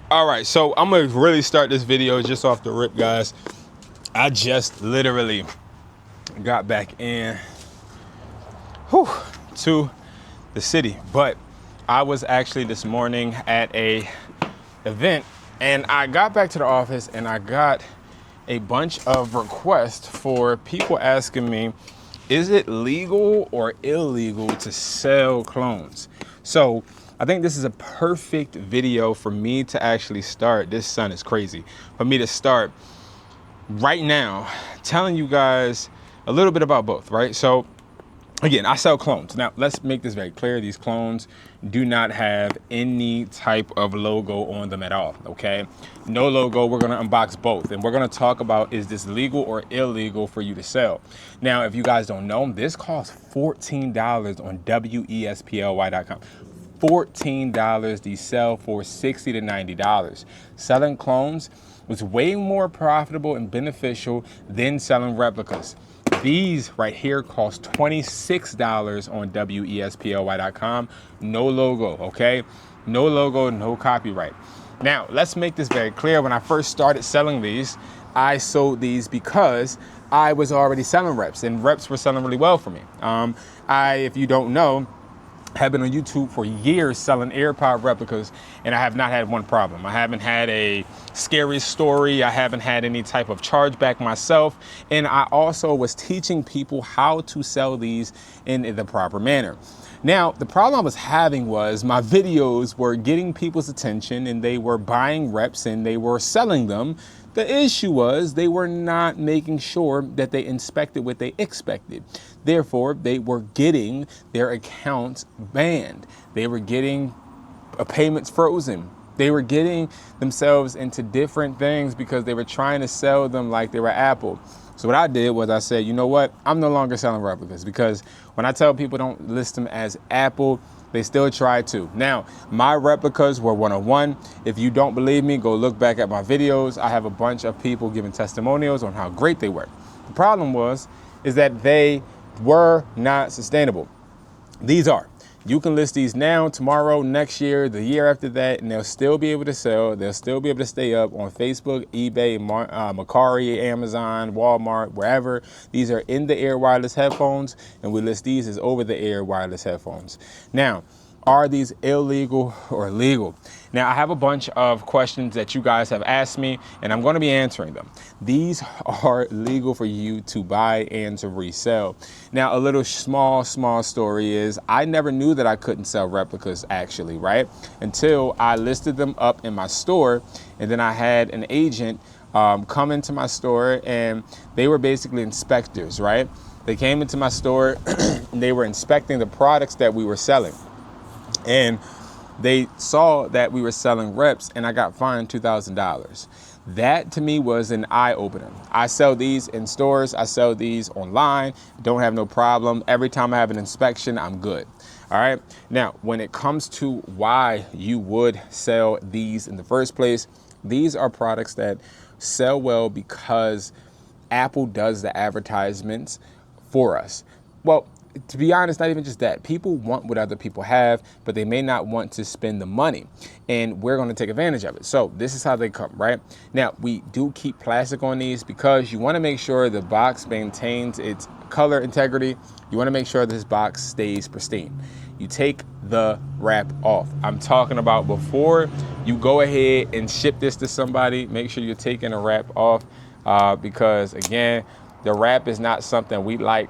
All right, so I'm gonna really start this video just off the rip, guys. I just literally got back in to the city, but I was actually this morning at a event, and I got back to the office and I got a bunch of requests for people asking me, is it legal or illegal to sell clones? So I think this is a perfect video for me to actually start. This sun is crazy. For me to start right now telling you guys a little bit about both, right? So again, I sell clones. Now, let's make this very clear. These clones do not have any type of logo on them at all, okay? No logo. We're going to unbox both, and we're going to talk about, is this legal or illegal for you to sell? Now, if you guys don't know, this costs $14 on WESPLY.com. $14. These sell for $60 to $90. Selling clones was way more profitable and beneficial than selling replicas. These right here cost $26 on WESPLY.com. No logo, okay? No logo, no copyright. Now, let's make this very clear. When I first started selling these, I sold these because I was already selling reps, and reps were selling really well for me. If you don't know, have been on YouTube for years selling AirPod replicas, and I have not had one problem. I haven't had a scary story. I haven't had any type of chargeback myself. And I also was teaching people how to sell these in the proper manner. Now, the problem I was having was my videos were getting people's attention and they were buying reps and they were selling them. The issue was they were not making sure that they inspected what they expected. Therefore, they were getting their accounts banned. They were getting payments frozen. They were getting themselves into different things because they were trying to sell them like they were Apple. So what I did was I said, you know what? I'm no longer selling replicas, because when I tell people don't list them as Apple, they still try to. Now, my replicas were 101. If you don't believe me, go look back at my videos. I have a bunch of people giving testimonials on how great they were. The problem is that they were not sustainable. These are. You can list these now, tomorrow, next year, the year after that, and they'll still be able to sell. They'll still be able to stay up on Facebook, eBay, Mercari, Amazon, Walmart, wherever. These are in-the-ear wireless headphones, and we list these as over-the-ear wireless headphones. Now, are these illegal or legal? Now, I have a bunch of questions that you guys have asked me, and I'm going to be answering them. These are legal for you to buy and to resell. Now, a little small story is I never knew that I couldn't sell replicas, actually, right? Until I listed them up in my store, and then I had an agent come into my store, and they were basically inspectors, right? They came into my store, and they were inspecting the products that we were selling. And they saw that we were selling reps, and I got fined $2,000. That to me was an eye opener. I sell these in stores. I sell these online. Don't have no problem. Every time I have an inspection, I'm good. All right. Now, when it comes to why you would sell these in the first place, these are products that sell well because Apple does the advertisements for us. Well, to be honest, not even just that. People want what other people have, but they may not want to spend the money, and we're going to take advantage of it. So this is how they come, right? Now, we do keep plastic on these because you want to make sure the box maintains its color integrity. You want to make sure this box stays pristine. You take the wrap off. I'm talking about before you go ahead and ship this to somebody, make sure you're taking the wrap off because, again, the wrap is not something we like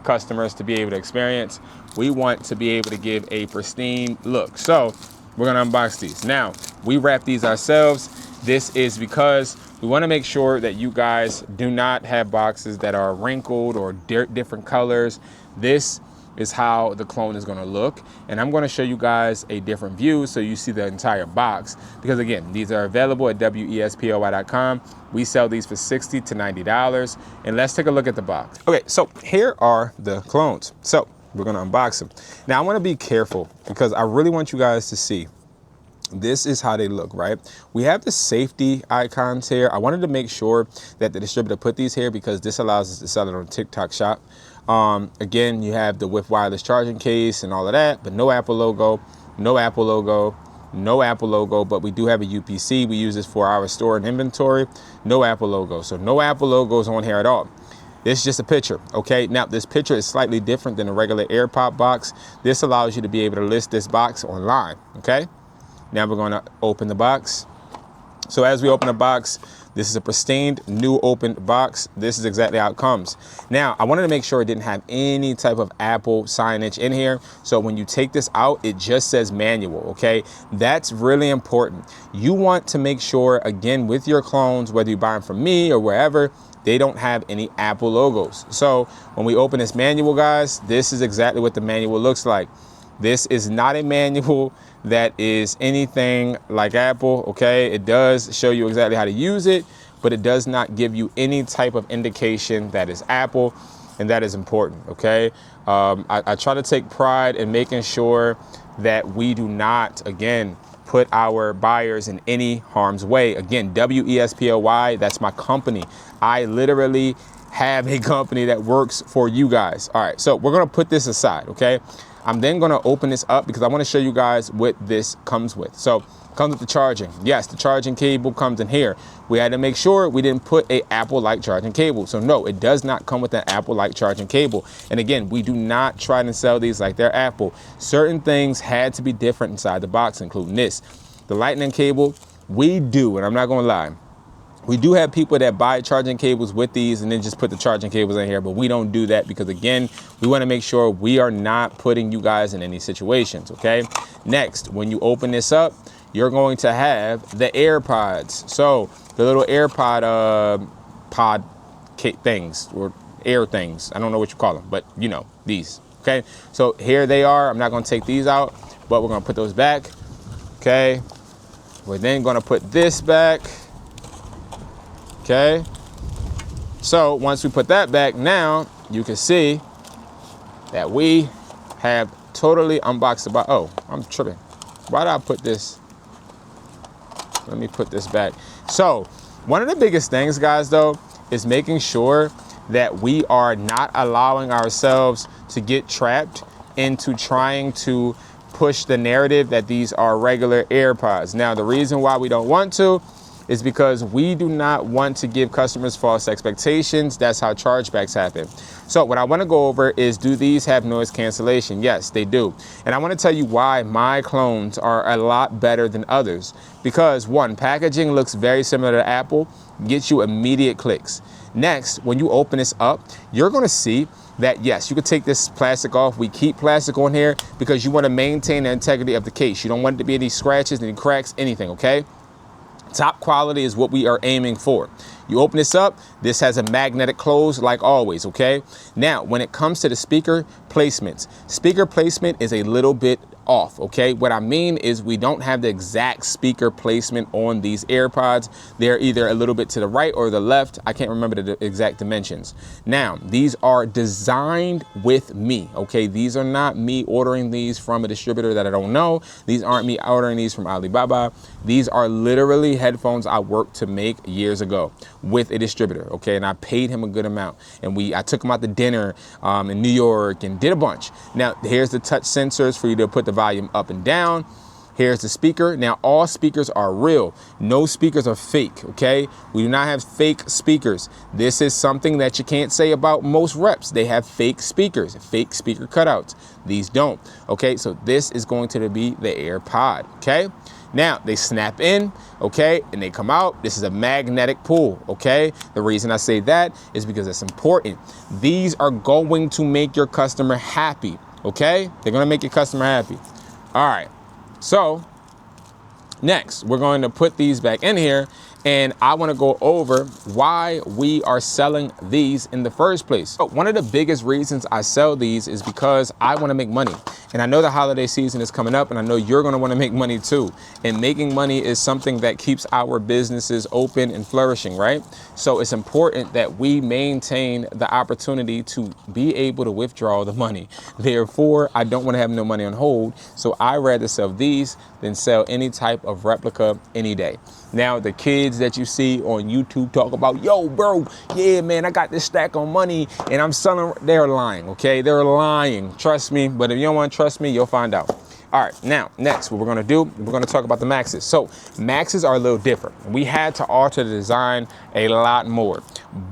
customers to be able to experience. We want to be able to give a pristine look. So we're going to unbox these. Now, we wrap these ourselves. This is because we want to make sure that you guys do not have boxes that are wrinkled or different colors. This is how the clone is going to look, and I'm going to show you guys a different view so you see the entire box, because again, these are available at WESPLY.com. We sell these for $60 to $90, and let's take a look at the box. Okay, so here are the clones. So we're going to unbox them. Now, I want to be careful because I really want you guys to see. This is how they look, right? We have the safety icons here. I wanted to make sure that the distributor put these here because this allows us to sell it on TikTok Shop. Again, you have the with wireless charging case and all of that, but no Apple logo, no Apple logo, but we do have a UPC. We use this for our store and inventory. No Apple logo. So no Apple logos on here at all. This is just a picture, okay? Now, this picture is slightly different than a regular AirPod box. This allows you to be able to list this box online, okay? Now we're gonna open the box. So as we open the box, this is a pristine, new opened box. This is exactly how it comes. Now, I wanted to make sure it didn't have any type of Apple signage in here. So when you take this out, it just says manual, okay? That's really important. You want to make sure, again, with your clones, whether you buy them from me or wherever, they don't have any Apple logos. So when we open this manual, guys, this is exactly what the manual looks like. This is not a manual that is anything like Apple, okay? It does show you exactly how to use it, but it does not give you any type of indication that is Apple, and that is important, okay? I try to take pride in making sure that we do not, again, put our buyers in any harm's way. Again, WESPLY, that's my company. I literally have a company that works for you guys. All right, so we're gonna put this aside, okay? I'm then gonna open this up because I wanna show you guys what this comes with. So, comes with the charging. Yes, the charging cable comes in here. We had to make sure we didn't put a Apple-like charging cable. So no, it does not come with an Apple-like charging cable. And again, we do not try to sell these like they're Apple. Certain things had to be different inside the box, including this. The lightning cable, we do, and I'm not gonna lie, we do have people that buy charging cables with these and then just put the charging cables in here, but we don't do that because, again, we want to make sure we are not putting you guys in any situations, okay? Next, when you open this up, you're going to have the AirPods. So the little AirPod things or air things. I don't know what you call them, but you know, these, okay? So here they are. I'm not going to take these out, but we're going to put those back, okay? We're then going to put this back. Okay, so once we put that back, now you can see that we have totally unboxed the box. Oh, I'm tripping. Why did I put this? Let me put this back. So one of the biggest things, guys, though, is making sure that we are not allowing ourselves to get trapped into trying to push the narrative that these are regular AirPods. Now, the reason why we don't want to is because we do not want to give customers false expectations. That's how chargebacks happen. So what I want to go over is, do these have noise cancellation? Yes, they do. And I want to tell you why my clones are a lot better than others. Because one, packaging looks very similar to Apple, gets you immediate clicks. Next, when you open this up, you're going to see that, yes, you could take this plastic off. We keep plastic on here because you want to maintain the integrity of the case. You don't want it to be any scratches, any cracks, anything, okay? Top quality is what we are aiming for. You open this up, this has a magnetic close like always, okay? Now, when it comes to the speaker placement is a little bit off, okay? What I mean is we don't have the exact speaker placement on these AirPods. They're either a little bit to the right or the left. I can't remember the exact dimensions. Now, these are designed with me, okay? These are not me ordering these from a distributor that I don't know. These aren't me ordering these from Alibaba. These are literally headphones I worked to make years ago with a distributor, okay? And I paid him a good amount. And I took him out to dinner in New York and did a bunch. Now, here's the touch sensors for you to put the volume up and down. Here's the speaker. Now, all speakers are real. No speakers are fake, okay? We do not have fake speakers. This is something that you can't say about most reps. They have fake speakers, fake speaker cutouts. These don't, okay? So this is going to be the AirPod, okay? Now, they snap in, okay, and they come out. This is a magnetic pull, okay? The reason I say that is because it's important. These are going to make your customer happy, okay? They're going to make your customer happy. All right, so next, we're going to put these back in here, and I want to go over why we are selling these in the first place. So one of the biggest reasons I sell these is because I want to make money. And I know the holiday season is coming up, and I know you're going to want to make money too. And making money is something that keeps our businesses open and flourishing, right? So it's important that we maintain the opportunity to be able to withdraw the money. Therefore, I don't want to have no money on hold. So I rather sell these than sell any type of replica any day. Now, the kids that you see on YouTube talk about, yo, bro, yeah, man, I got this stack on money and I'm selling, they're lying, okay? They're lying, trust me. But if you don't want to trust me, you'll find out. All right, now, next, what we're gonna do, we're gonna talk about the Maxes. So, Maxes are a little different. We had to alter the design a lot more,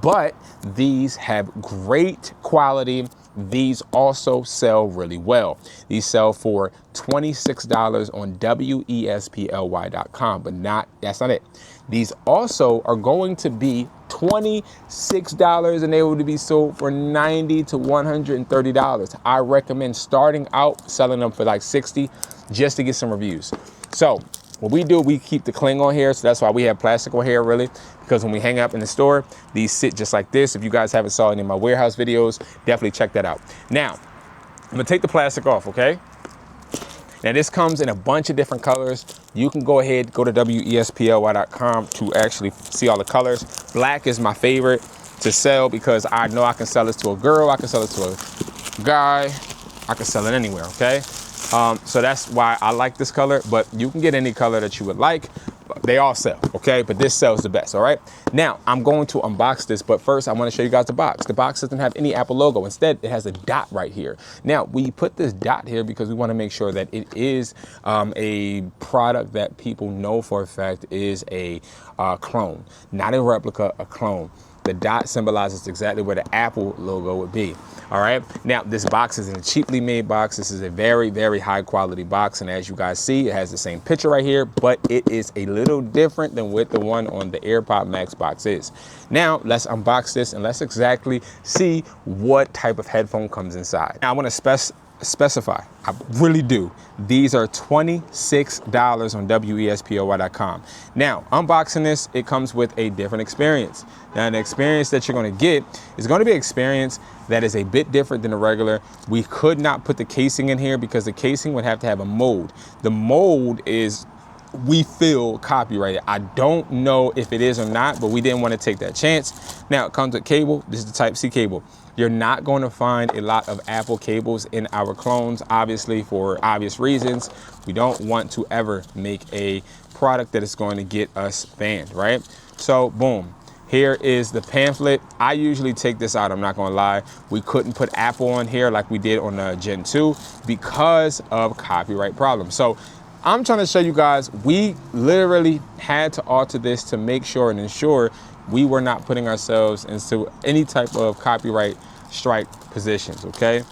but these have great quality. These also sell really well. These sell for $26 on wesply.com, but that's not it. These also are going to be $26 and they will be sold for $90 to $130. I recommend starting out selling them for like $60 just to get some reviews. So what we do, we keep the cling on here. So that's why we have plastic on here, really, because when we hang up in the store, these sit just like this. If you guys haven't saw any of my warehouse videos, definitely check that out. Now, I'm gonna take the plastic off, okay? Now this comes in a bunch of different colors. You can go ahead, go to wesply.com to actually see all the colors. Black is my favorite to sell because I know I can sell this to a girl, I can sell it to a guy, I can sell it anywhere, okay? So that's why I like this color, but you can get any color that you would like. They all sell, okay? But this sells the best, all right? Now, I'm going to unbox this, but first I want to show you guys the box. The box doesn't have any Apple logo. Instead, it has a dot right here. Now, we put this dot here because we want to make sure that it is a product that people know for a fact is a clone, not a replica, a clone. The dot symbolizes exactly where the Apple logo would be. All right. Now, this box is a cheaply made box. This is a very, very high quality box. And as you guys see, it has the same picture right here, but it is a little different than what the one on the AirPod Max box is. Now, let's unbox this and let's exactly see what type of headphone comes inside. Now, I want to specify, I really do. These are $26 on wesply.com. Now, unboxing this, it comes with a different experience. Now, the experience that you're going to get is going to be an experience that is a bit different than the regular. We could not put the casing in here because the casing would have to have a mold. The mold is, we feel, copyrighted. I don't know if it is or not, but we didn't want to take that chance. Now, it comes with cable. This is the Type-C cable. You're not going to find a lot of Apple cables in our clones, obviously, for obvious reasons. We don't want to ever make a product that is going to get us banned, right? So, boom. Here is the pamphlet. I usually take this out, I'm not gonna lie. We couldn't put Apple on here like we did on the Gen 2 because of copyright problems. So I'm trying to show you guys, we literally had to alter this to make sure and ensure we were not putting ourselves into any type of copyright strike positions, okay?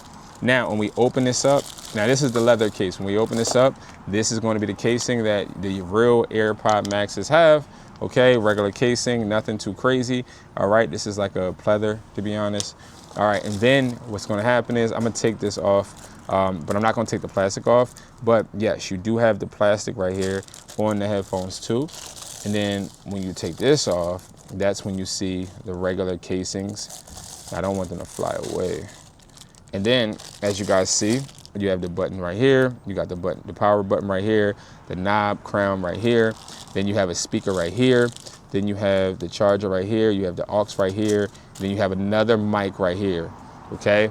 Now, when we open this up, now this is the leather case. When we open this up, this is going to be the casing that the real AirPod Maxes have. Okay, regular casing, nothing too crazy. All right, this is like a pleather, to be honest. All right, and then what's gonna happen is I'm gonna take this off, but I'm not gonna take the plastic off. But yes, you do have the plastic right here on the headphones too. And then when you take this off, that's when you see the regular casings. I don't want them to fly away. And then, as you guys see, you have the button right here. You got the button, the power button right here, the knob crown right here. Then you have a speaker right here. Then you have the charger right here. You have the aux right here. Then you have another mic right here, okay?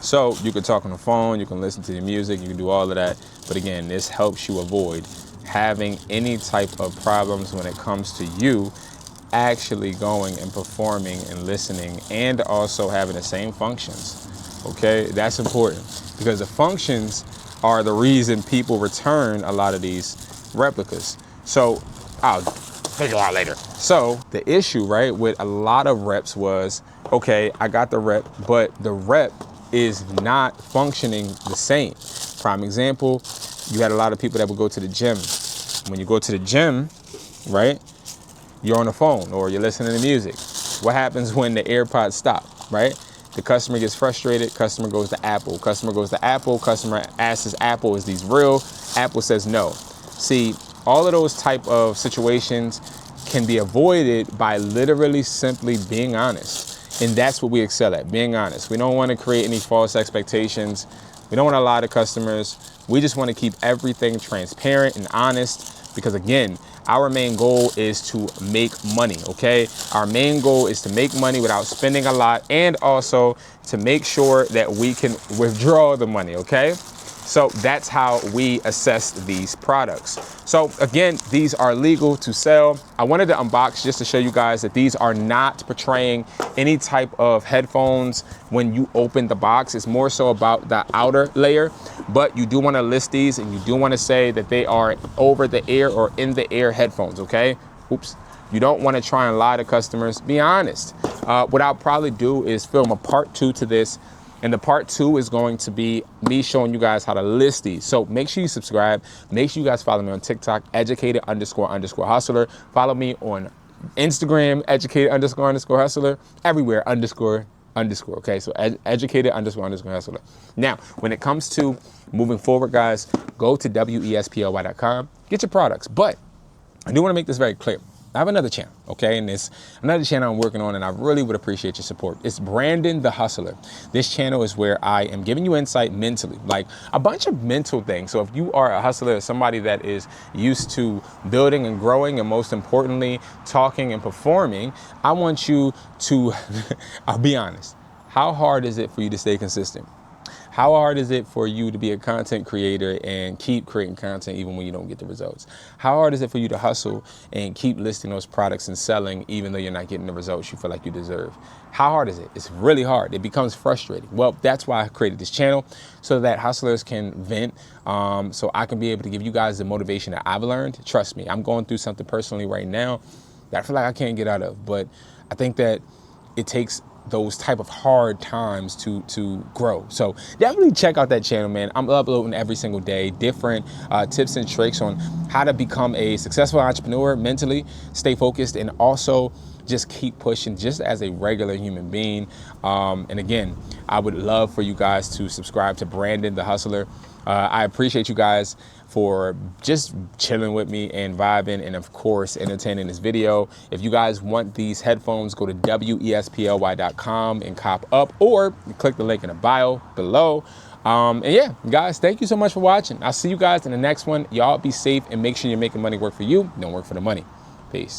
So you can talk on the phone, you can listen to the music, you can do all of that. But again, this helps you avoid having any type of problems when it comes to you actually going and performing and listening and also having the same functions, okay? That's important because the functions are the reason people return a lot of these replicas. So I'll figure out later. So the issue, right, with a lot of reps was, okay, I got the rep, but the rep is not functioning the same. Prime example, you had a lot of people that would go to the gym. When you go to the gym, right, you're on the phone or you're listening to music. What happens when the AirPods stop, right? The customer gets frustrated, customer goes to Apple. Customer goes to Apple, customer asks Apple, is these real? Apple says no. See, all of those type of situations can be avoided by literally simply being honest. And that's what we excel at, being honest. We don't want to create any false expectations. We don't want to lie to customers. We just want to keep everything transparent and honest because, again, our main goal is to make money, okay? Our main goal is to make money without spending a lot and also to make sure that we can withdraw the money, okay? So that's how we assess these products. So again, these are legal to sell. I wanted to unbox just to show you guys that these are not portraying any type of headphones when you open the box. It's more so about the outer layer, but you do want to list these and you do want to say that they are over the ear or in the ear headphones, okay? Oops. You don't want to try and lie to customers. Be honest. What I'll probably do is film a part 2 to this. And the part 2 is going to be me showing you guys how to list these. So make sure you subscribe. Make sure you guys follow me on TikTok, educated__hustler. Follow me on Instagram, educated__hustler. Everywhere, __. Okay, so educated__hustler. Now, when it comes to moving forward, guys, go to wesply.com, get your products. But I do want to make this very clear. I have another channel, okay? And it's another channel I'm working on, and I really would appreciate your support. It's Brandon the Hustler. This channel is where I am giving you insight mentally, like a bunch of mental things. So if you are a hustler, somebody that is used to building and growing, and most importantly, talking and performing, I want you to, I'll be honest, how hard is it for you to stay consistent? How hard is it for you to be a content creator and keep creating content even when you don't get the results? How hard is it for you to hustle and keep listing those products and selling even though you're not getting the results you feel like you deserve? How hard is it? It's really hard. It becomes frustrating. Well, that's why I created this channel, so that hustlers can vent, so I can be able to give you guys the motivation that I've learned. Trust me, I'm going through something personally right now that I feel like I can't get out of, but I think that it takes those type of hard times to grow. So definitely check out that channel, man. I'm uploading every single day different tips and tricks on how to become a successful entrepreneur mentally, stay focused, and also just keep pushing just as a regular human being. And again, I would love for you guys to subscribe to Brandon the Hustler. I appreciate you guys for just chilling with me and vibing, and of course entertaining this video. If you guys want these headphones, go to wesply.com and cop up, or click the link in the bio below. And yeah, guys, thank you so much for watching. I'll see you guys in the next one. Y'all be safe and make sure you're making money work for you, don't work for the money. Peace.